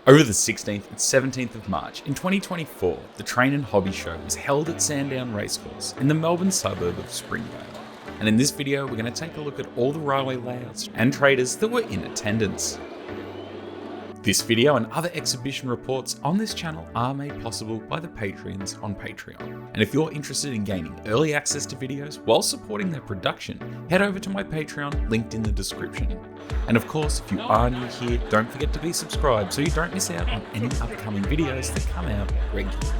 Over the 16th and 17th of March in 2024, the Train and Hobby Show was held at Sandown Racecourse in the Melbourne suburb of Springvale. And in this video, we're going to take a look at all the railway layouts and traders that were in attendance. This video and other exhibition reports on this channel are made possible by the Patreons on Patreon. And if you're interested in gaining early access to videos while supporting their production, head over to my Patreon linked in the description. And of course, if you are new here, don't forget to be subscribed so you don't miss out on any upcoming videos that come out regularly.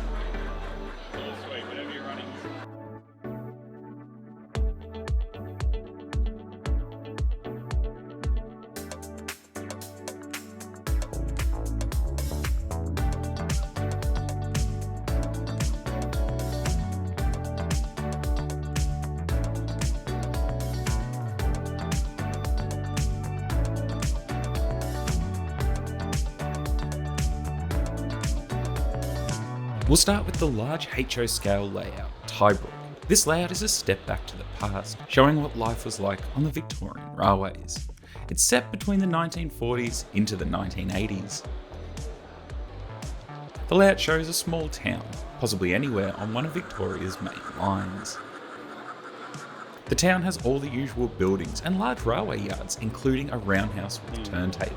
We'll start with the large HO scale layout, Tybook. This layout is a step back to the past, showing what life was like on the Victorian railways. It's set between the 1940s into the 1980s. The layout shows a small town, possibly anywhere on one of Victoria's main lines. The town has all the usual buildings and large railway yards, including a roundhouse with a turntable.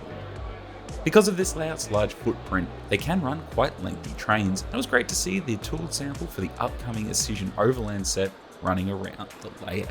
Because of this layout's large footprint, they can run quite lengthy trains, and it was great to see the tooled sample for the upcoming Decision Overland set running around the layout.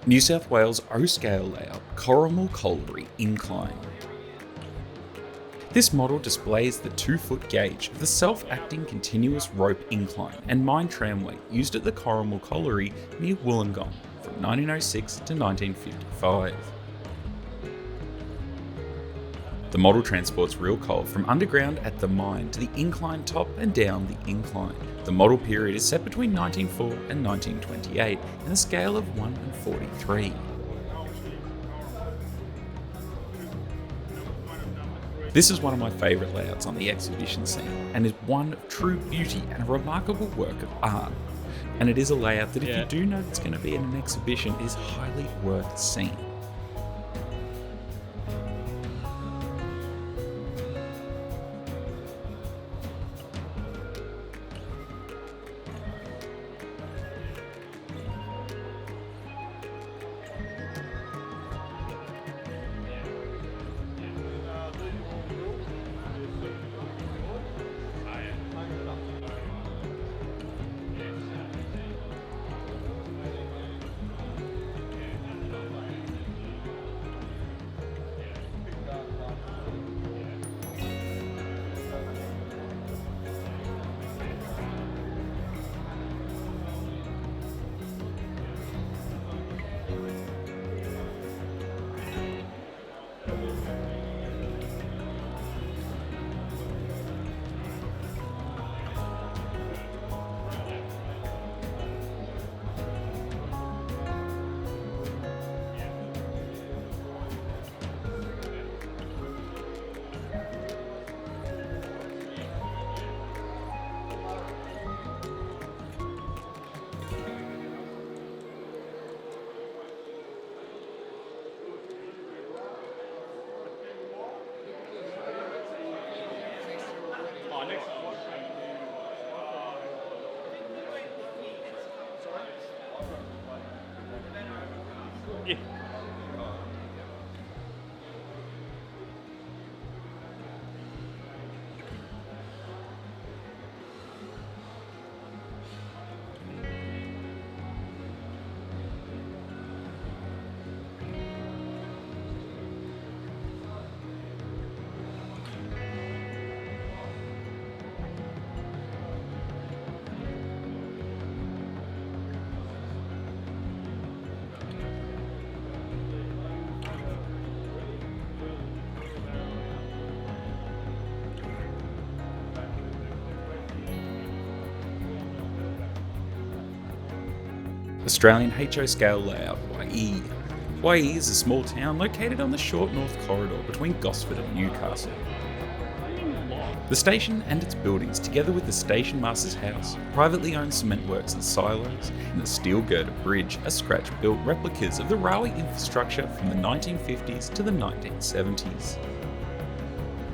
New South Wales O-scale layout, Corrimal Colliery incline. This model displays the 2-foot gauge of the self-acting continuous rope incline and mine tramway used at the Corrimal Colliery near Wollongong from 1906 to 1955. The model transports real coal from underground at the mine to the incline top and down the incline. The model period is set between 1904 and 1928 in a scale of 1:43. This is one of my favourite layouts on the exhibition scene and is one of true beauty and a remarkable work of art. And it is a layout that if you do know it's going to be in an exhibition is highly worth seeing. Australian HO scale layout, Wyee. Wyee is a small town located on the short north corridor between Gosford and Newcastle. The station and its buildings, together with the station master's house, privately owned cement works and silos, and the steel girder bridge, are scratch-built replicas of the railway infrastructure from the 1950s to the 1970s.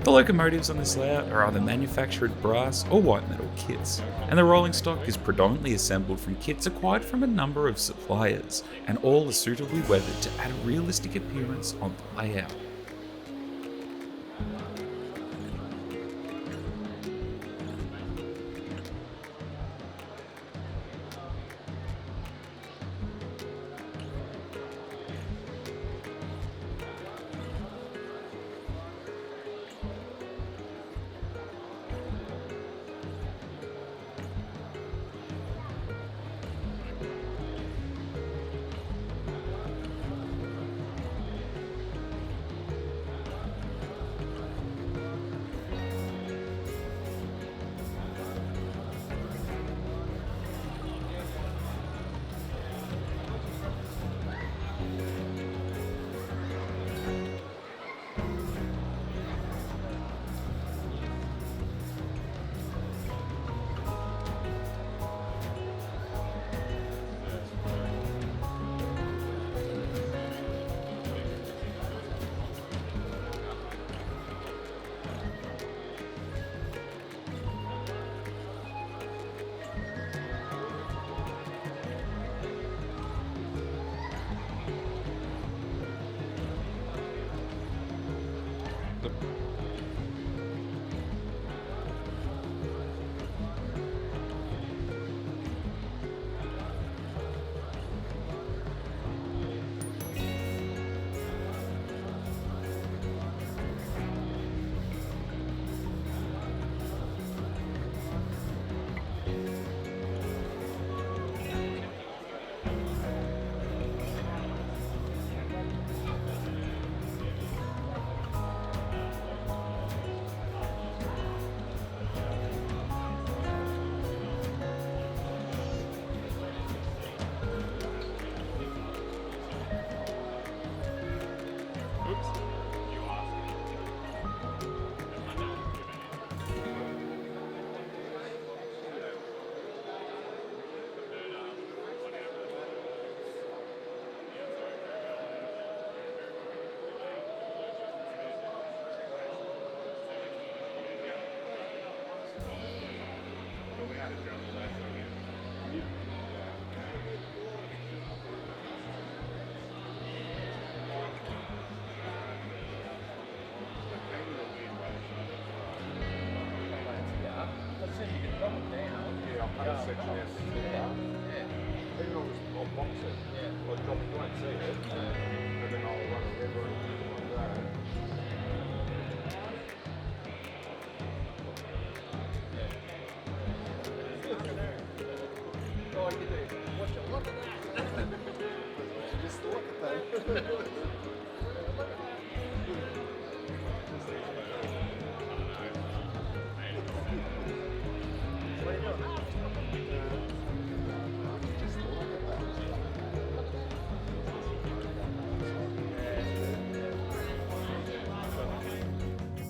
The locomotives on this layout are either manufactured brass or white metal kits, and the rolling stock is predominantly assembled from kits acquired from a number of suppliers, and all are suitably weathered to add a realistic appearance on the layout.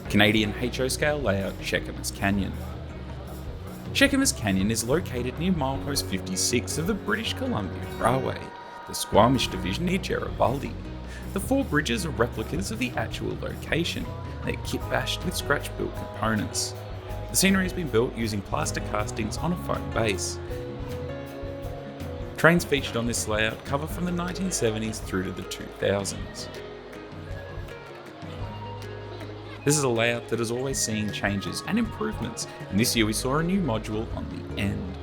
Canadian HO scale layout Chamus Canyon. Chamus Canyon is located near milepost 56 of the British Columbia Railway, the Squamish division near Garibaldi. The 4 bridges are replicas of the actual location. They're kit-bashed with scratch-built components. The scenery has been built using plaster castings on a foam base. Trains featured on this layout cover from the 1970s through to the 2000s. This is a layout that is always seeing changes and improvements, and this year we saw a new module on the end.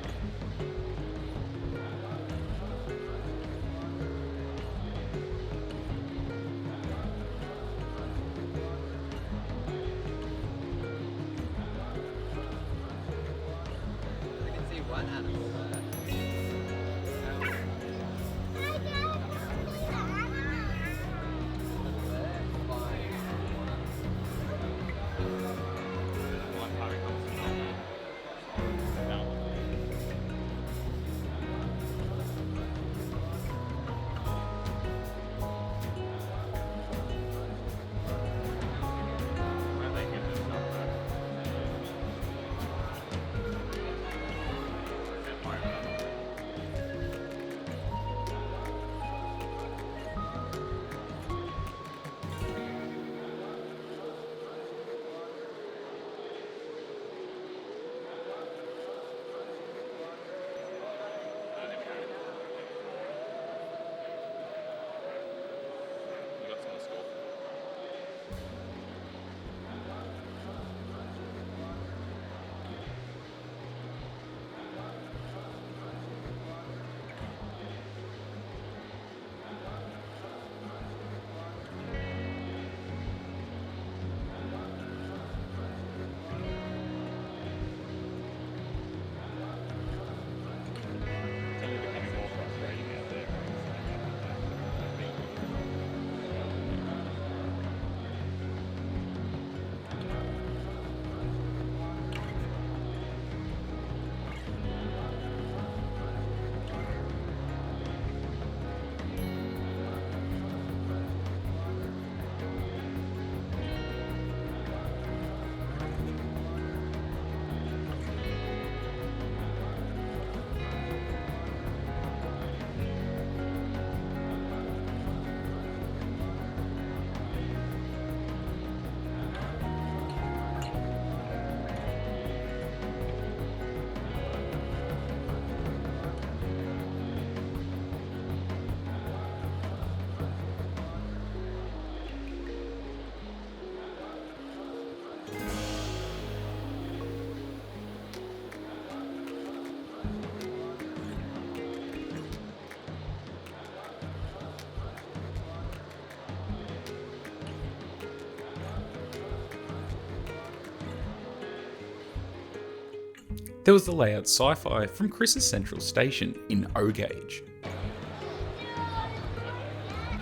There was the layout Sci-Fi from Chris's Central Station in O-Gauge.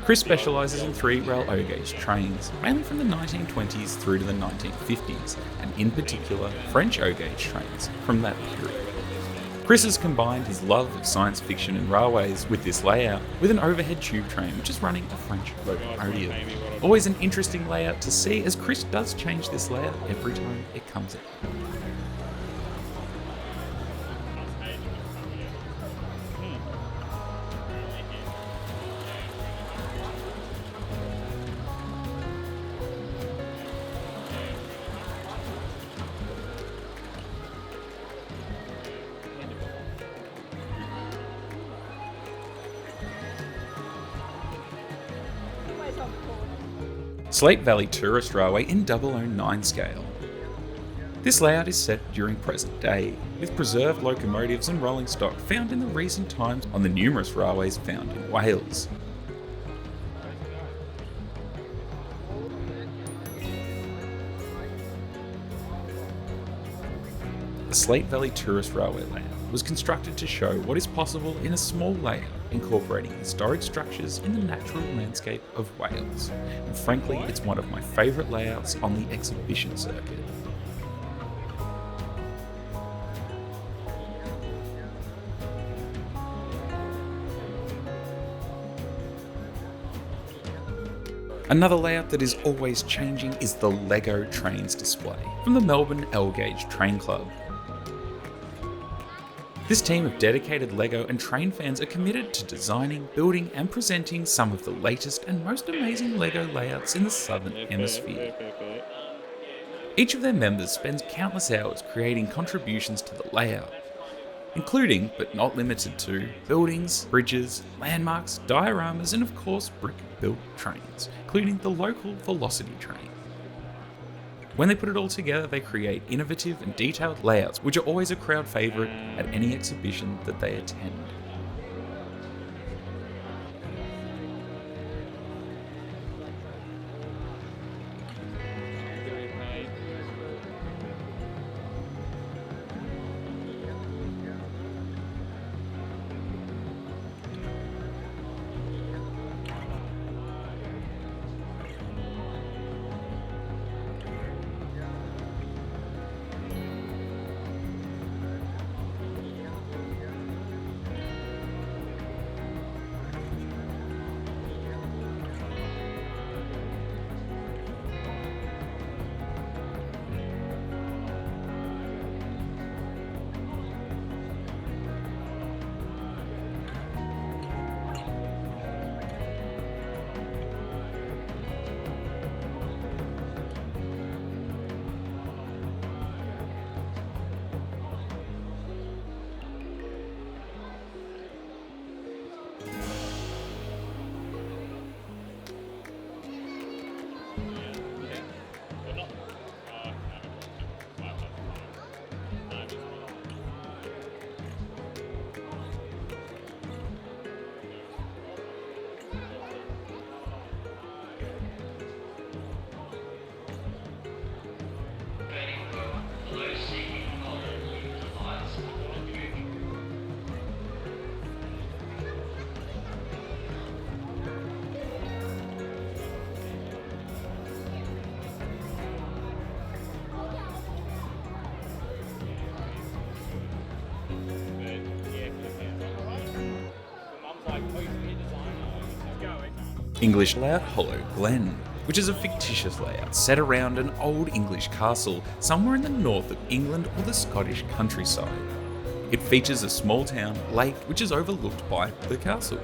Chris specialises in 3 rail O-Gauge trains, mainly from the 1920s through to the 1950s, and in particular French O-Gauge trains from that period. Chris has combined his love of science fiction and railways with this layout with an overhead tube train which is running a French locomotive. Always an interesting layout to see, as Chris does change this layout every time it comes out. Slate Valley Tourist Railway in 009 scale. This layout is set during present day, with preserved locomotives and rolling stock found in the recent times on the numerous railways found in Wales. The Slate Valley Tourist Railway layout was constructed to show what is possible in a small layout incorporating historic structures in the natural landscape of Wales, and frankly it's one of my favourite layouts on the exhibition circuit. Another layout that is always changing is the LEGO Trains display from the Melbourne L-Gauge Train Club. This team of dedicated LEGO and train fans are committed to designing, building and presenting some of the latest and most amazing LEGO layouts in the Southern Hemisphere. Each of their members spends countless hours creating contributions to the layout, including, but not limited to, buildings, bridges, landmarks, dioramas and of course brick-built trains, including the local Velocity train. When they put it all together, they create innovative and detailed layouts, which are always a crowd favourite at any exhibition that they attend. English layout Hollow Glen, which is a fictitious layout set around an old English castle somewhere in the north of England or the Scottish countryside. It features a small town, Lake, which is overlooked by the castle.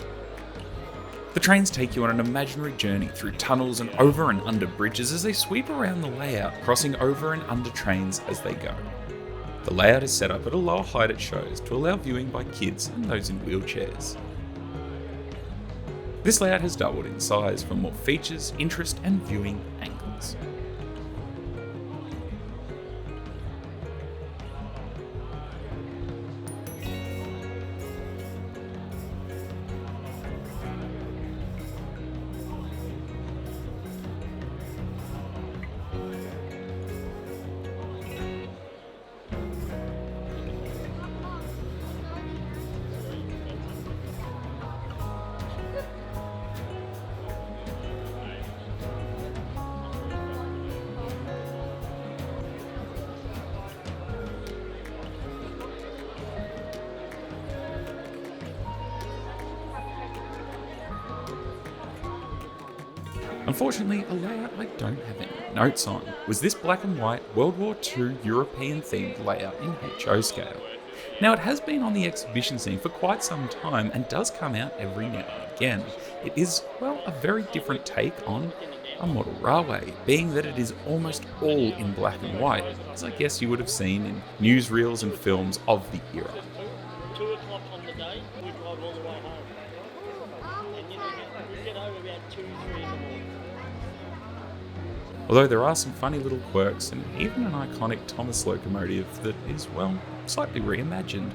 The trains take you on an imaginary journey through tunnels and over and under bridges as they sweep around the layout, crossing over and under trains as they go. The layout is set up at a lower height at shows to allow viewing by kids and those in wheelchairs. This layout has doubled in size for more features, interest and viewing angles. Unfortunately, a layout I don't have any notes on was this black and white World War II European themed layout in HO scale. Now it has been on the exhibition scene for quite some time and does come out every now and again. It is, well, a very different take on a model railway, being that it is almost all in black and white, as I guess you would have seen in newsreels and films of the era. 2 o'clock on the day, we drive all the way home. And we get home about 2, 3 in the morning. Although there are some funny little quirks and even an iconic Thomas locomotive that is, well, slightly reimagined.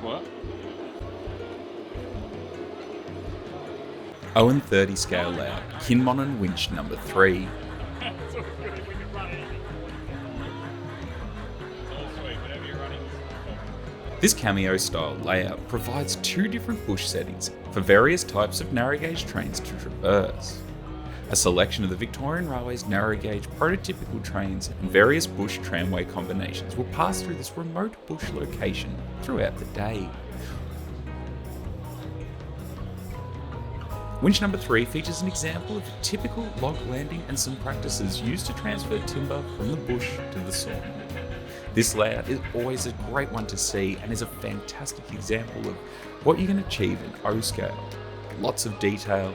What? 0-30 scale layout, Kinmont and Winch number 3. This cameo style layout provides two different bush settings for various types of narrow gauge trains to traverse. A selection of the Victorian Railway's narrow gauge prototypical trains and various bush tramway combinations will pass through this remote bush location throughout the day. Winch number 3 features an example of a typical log landing and some practices used to transfer timber from the bush to the sawmill. This layout is always a great one to see and is a fantastic example of what you can achieve in O scale. Lots of detail,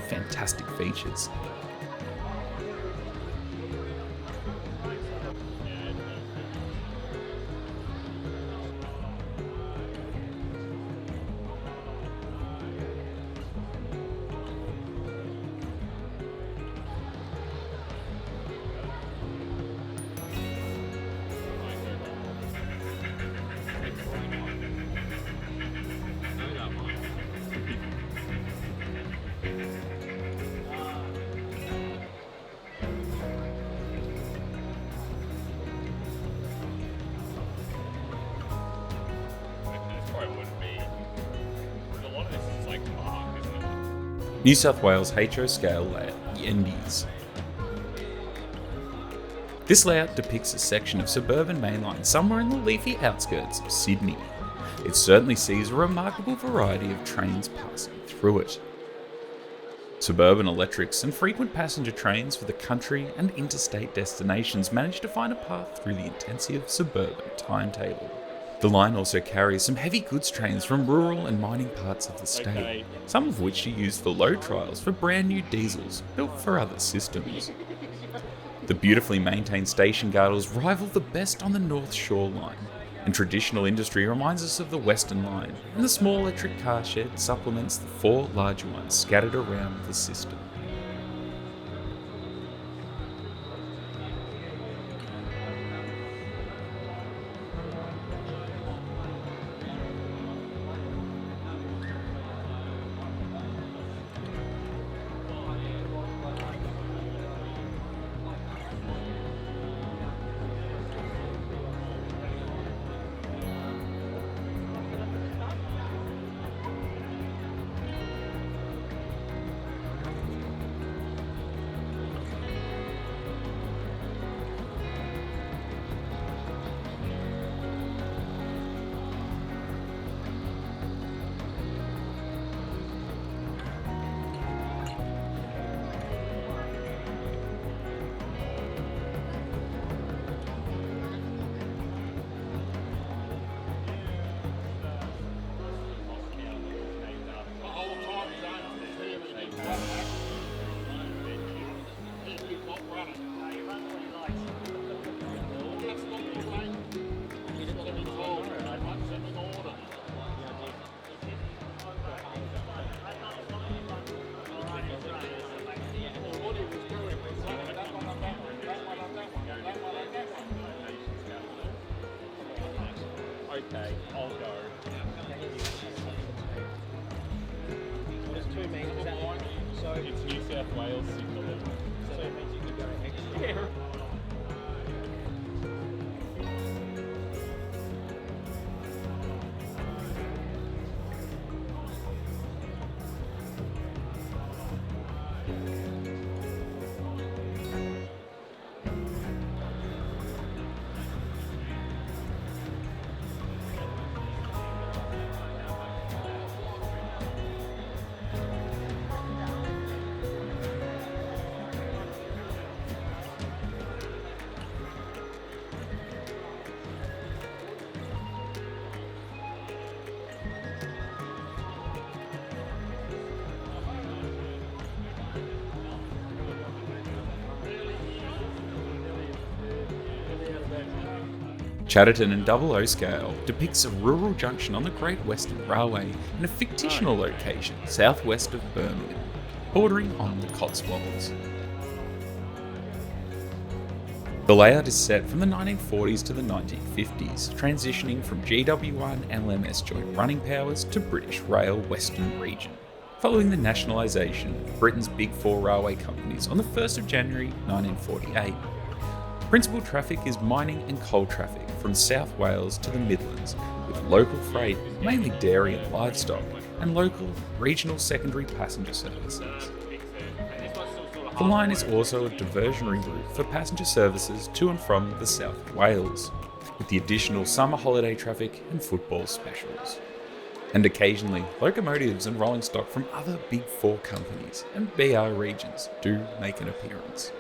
fantastic features. New South Wales HO scale layout, Yendys. This layout depicts a section of suburban mainline somewhere in the leafy outskirts of Sydney. It certainly sees a remarkable variety of trains passing through it. Suburban electrics and frequent passenger trains for the country and interstate destinations manage to find a path through the intensive suburban timetable. The line also carries some heavy goods trains from rural and mining parts of the state, some of which are used for load trials for brand new diesels built for other systems. The beautifully maintained station girdles rival the best on the North Shore line, and traditional industry reminds us of the Western line, and the small electric car shed supplements the four larger ones scattered around the system. Okay, I'll go. 2 metres that line. So It's New South Wales signal. so it means you can go extra. Yeah. Chadderton in WO scale depicts a rural junction on the Great Western Railway in a fictional location southwest of Birmingham, bordering on the Cotswolds. The layout is set from the 1940s to the 1950s, transitioning from GW1 and LMS joint running powers to British Rail Western Region, following the nationalisation of Britain's Big Four railway companies on the 1st of January 1948. Principal traffic is mining and coal traffic from South Wales to the Midlands, with local freight, mainly dairy and livestock, and local, regional secondary passenger services. The line is also a diversionary route for passenger services to and from the South of Wales, with the additional summer holiday traffic and football specials. And occasionally, locomotives and rolling stock from other Big Four companies and BR regions do make an appearance.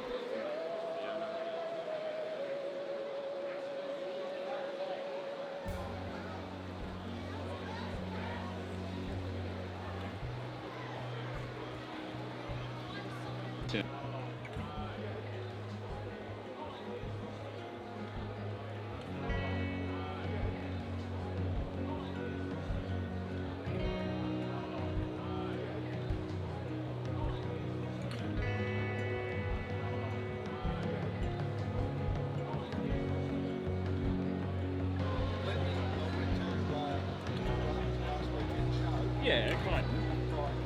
Yeah, kind.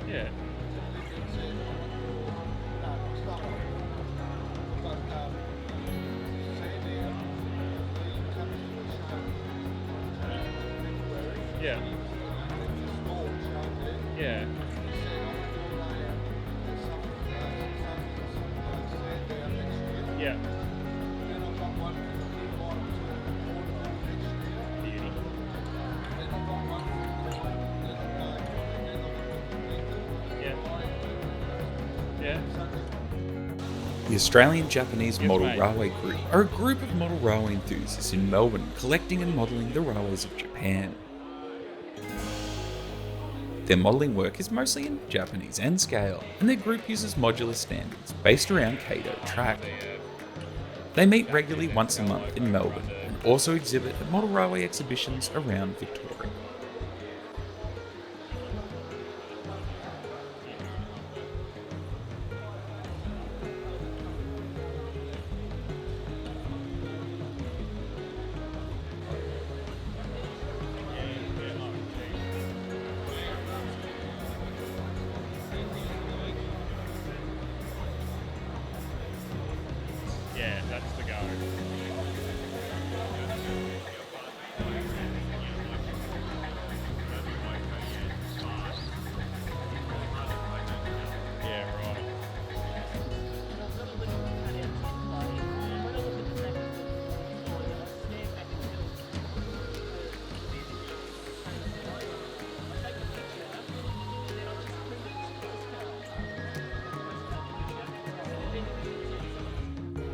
Yeah. Yeah. Yeah. Yeah. Beauty. Yeah. Yeah. The Australian-Japanese Yes, Model mate. Railway Group are a group of model railway enthusiasts in Melbourne collecting and modelling the railways of Japan. Their modelling work is mostly in Japanese N scale, and their group uses modular standards based around Kato track. They meet regularly once a month in Melbourne and also exhibit at model railway exhibitions around Victoria. Yeah, that's the go. Yeah, right.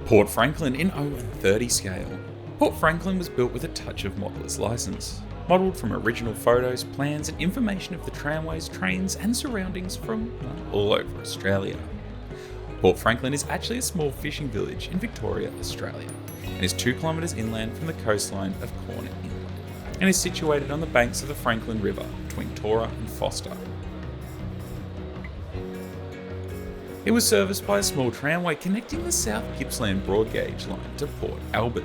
Port Franklin in 0-30 scale. Port Franklin was built with a touch of modeller's license, modelled from original photos, plans and information of the tramways, trains and surroundings from all over Australia. Port Franklin is actually a small fishing village in Victoria, Australia, and is 2 kilometres inland from the coastline of Corner Inland, and is situated on the banks of the Franklin River between Tora and Foster. It was serviced by a small tramway connecting the South Gippsland broad gauge line to Port Albert.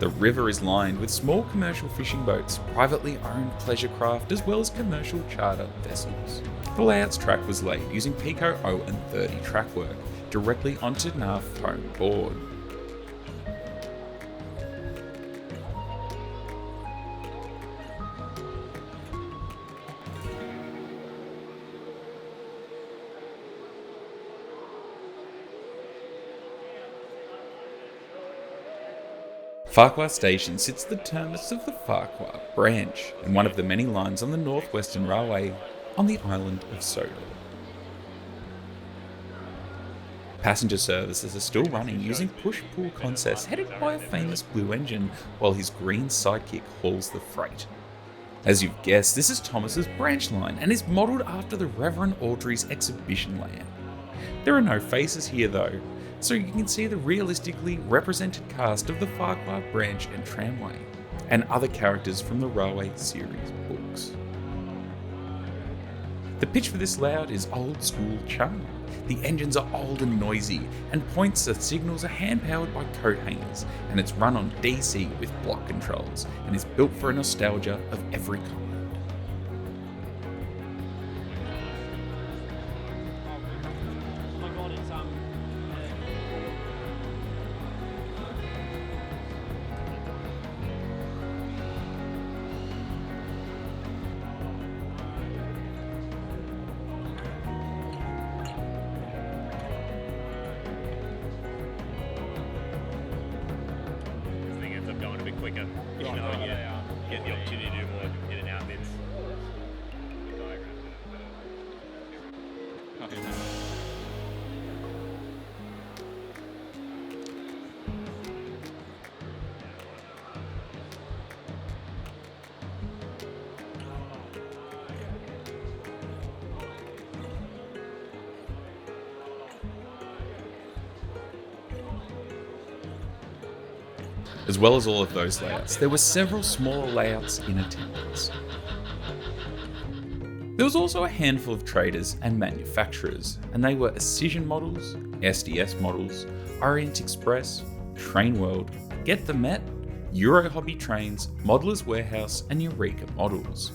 The river is lined with small commercial fishing boats, privately owned pleasure craft, as well as commercial charter vessels. The layouts track was laid using Pico 0 and 30 track work, directly onto NAV foam board. Ffarquhar Station sits at the terminus of the Ffarquhar branch, and one of the many lines on the North Western Railway on the island of Sodor. Passenger services are still running using push-pull concepts headed by a famous blue engine, while his green sidekick hauls the freight. As you've guessed, this is Thomas's branch line and is modelled after the Reverend Audrey's exhibition layout. There are no faces here though, so you can see the realistically represented cast of the Ffarquhar branch and tramway, and other characters from the Railway series books. The pitch for this layout is old school charm. The engines are old and noisy, and points and signals are hand-powered by coat hangers, and it's run on DC with block controls, and is built for a nostalgia of every kind. Oh my god, it's This thing ends up going a bit quicker. You know, you get the opportunity to do more in and out bits. As well as all of those layouts, there were several smaller layouts in attendance. There was also a handful of traders and manufacturers, and they were Escision Models, SDS Models, Orient Express, Train World, Get the Met, Euro Hobby Trains, Modeller's Warehouse, and Eureka Models.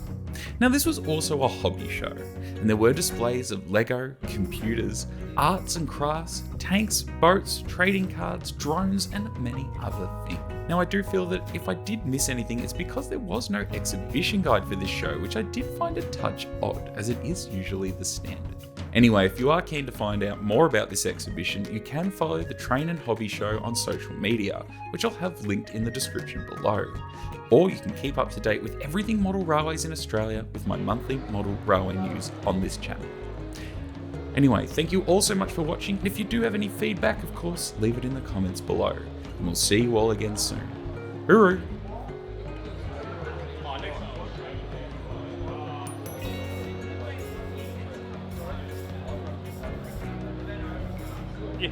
Now this was also a hobby show, and there were displays of Lego, computers, arts and crafts, tanks, boats, trading cards, drones, and many other things. Now I do feel that if I did miss anything, it's because there was no exhibition guide for this show, which I did find a touch odd, as it is usually the standard. Anyway, if you are keen to find out more about this exhibition, you can follow the Train and Hobby Show on social media, which I'll have linked in the description below. Or you can keep up to date with everything model railways in Australia with my monthly model railway news on this channel. Anyway, thank you all so much for watching, and if you do have any feedback, of course, leave it in the comments below. And we'll see you all again soon. Hooroo! Yeah.